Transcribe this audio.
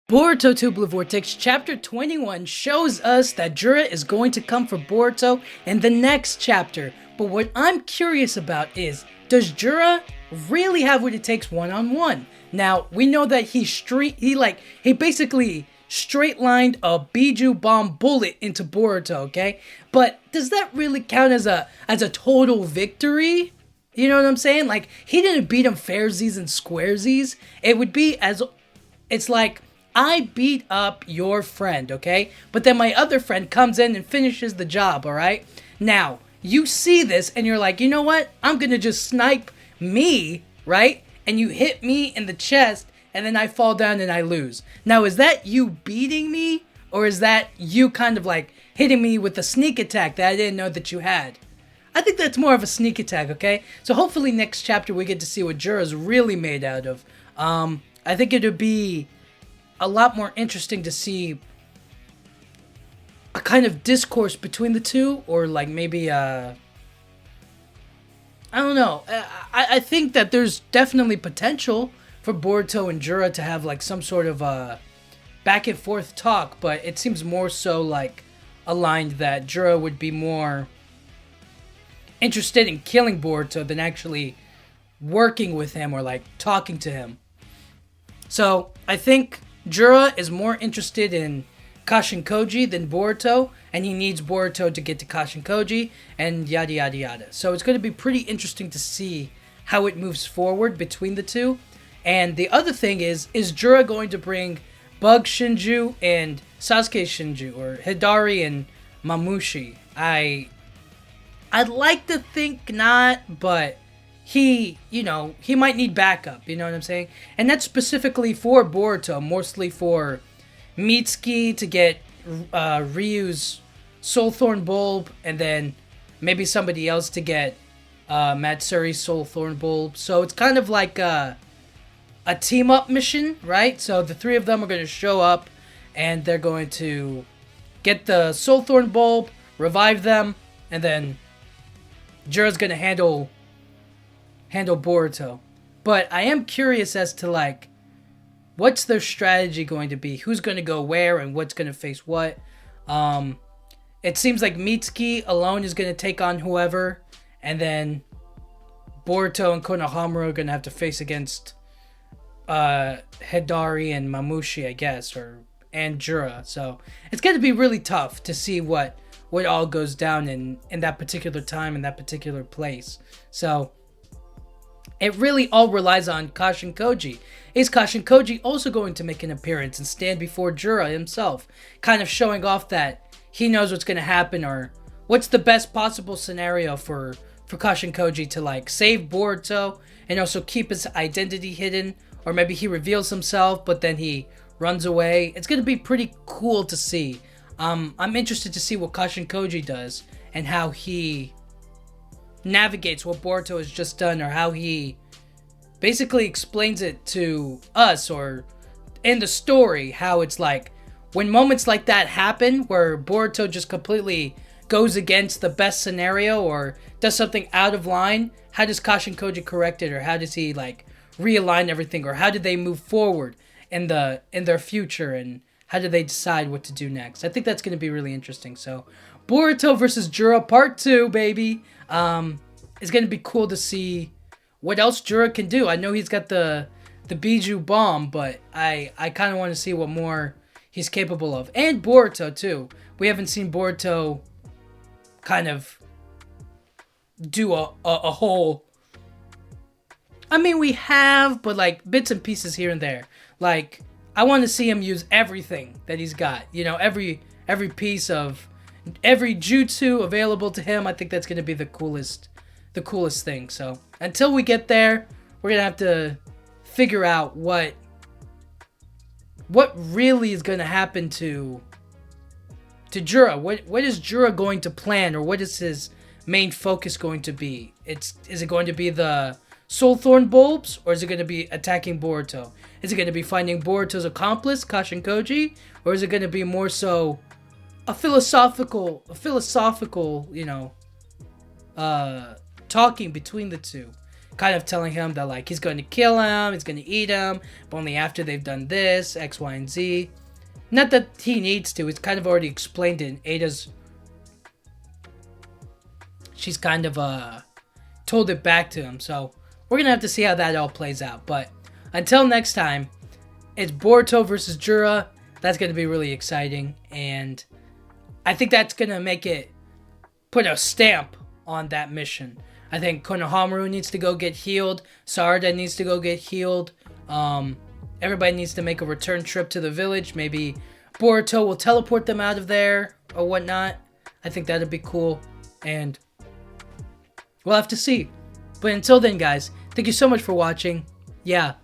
Boruto 2 Blue Vortex Chapter 21 shows us that Jura is going to come for Boruto in the next chapter. But what I'm curious about is, does Jura really have what it takes one-on-one? Now, we know that he basically straight-lined a Biju bomb bullet into Boruto, okay? But does that really count as a total victory? You know what I'm saying? Like, he didn't beat him fairsies and squaresies. It's like, I beat up your friend, okay? But then my other friend comes in and finishes the job, alright? Now, you see this and you're like, you know what? I'm gonna just snipe me, right? And you hit me in the chest and then I fall down and I lose. Now, is that you beating me? Or is that you kind of like hitting me with a sneak attack that I didn't know that you had? I think that's more of a sneak attack, okay? So hopefully next chapter we get to see what Jura's really made out of. I think it would be a lot more interesting to see a kind of discourse between the two, or like maybe I don't know. I think that there's definitely potential for Boruto and Jura to have like some sort of back and forth talk, but it seems more so like aligned that Jura would be more interested in killing Boruto than actually working with him or like talking to him. So I think Jura is more interested in Kashin Koji than Boruto, and he needs Boruto to get to Kashin Koji, and yada yada yada. So it's going to be pretty interesting to see how it moves forward between the two. And the other thing is Jura going to bring Bug Shinju and Sasuke Shinju, or Hidari and Mamushi? I'd like to think not, but he might need backup, you know what I'm saying? And that's specifically for Boruto, mostly for Mitsuki to get Ryu's Soulthorn Bulb, and then maybe somebody else to get Matsuri's Soulthorn Bulb. So it's kind of like a team-up mission, right? So the three of them are going to show up, and they're going to get the Soulthorn Bulb, revive them, and then Jura's going to handle Boruto. But I am curious as to like, what's their strategy going to be? Who's going to go where and what's going to face what? It seems like Mitsuki alone is going to take on whoever, and then Boruto and Konohamaru are going to have to face against Hidari and Mamushi, I guess, and Jura. So it's going to be really tough to see what all goes down in that particular time, in that particular place. So it really all relies on Kashin Koji. Is Kashin Koji also going to make an appearance and stand before Jura himself, kind of showing off that he knows what's going to happen, or what's the best possible scenario for Kashin Koji to like save Boruto and also keep his identity hidden, or maybe he reveals himself but then he runs away. It's going to be pretty cool to see. I'm interested to see what Kashin Koji does and how he navigates what Boruto has just done, or how he basically explains it to us, or in the story, how it's like when moments like that happen where Boruto just completely goes against the best scenario or does something out of line, how does Kashin Koji correct it, or how does he like realign everything, or how do they move forward in their future, and how do they decide what to do next? I think that's going to be really interesting. So Boruto versus Jura Part 2, baby. It's going to be cool to see what else Jura can do. I know he's got the Biju bomb, but I kind of want to see what more he's capable of. And Boruto, too. We haven't seen Boruto kind of do a whole... I mean, we have, but like bits and pieces here and there. Like, I want to see him use everything that he's got. You know, every piece of... every jutsu available to him. I think that's going to be the coolest thing. So until we get there, we're going to have to figure out what really is going to happen to Jura. What is Jura going to plan, or what is his main focus going to be? Is it going to be the Soulthorn Bulbs, or is it going to be attacking Boruto? Is it going to be finding Boruto's accomplice, Kashin Koji, or is it going to be more so a philosophical, talking between the two? kind of telling him that like he's going to kill him, he's going to eat him, but only after they've done this, X, Y, and Z. Not that he needs to. It's kind of already explained it in Ada's. She's kind of told it back to him. So we're gonna have to see how that all plays out. But until next time, it's Boruto versus Jura. That's gonna be really exciting, and I think that's gonna make it put a stamp on that mission. I think Konohamaru needs to go get healed. Sarada needs to go get healed. Everybody needs to make a return trip to the village. Maybe Boruto will teleport them out of there or whatnot. I think that'd be cool. And we'll have to see. But until then, guys, thank you so much for watching. Yeah,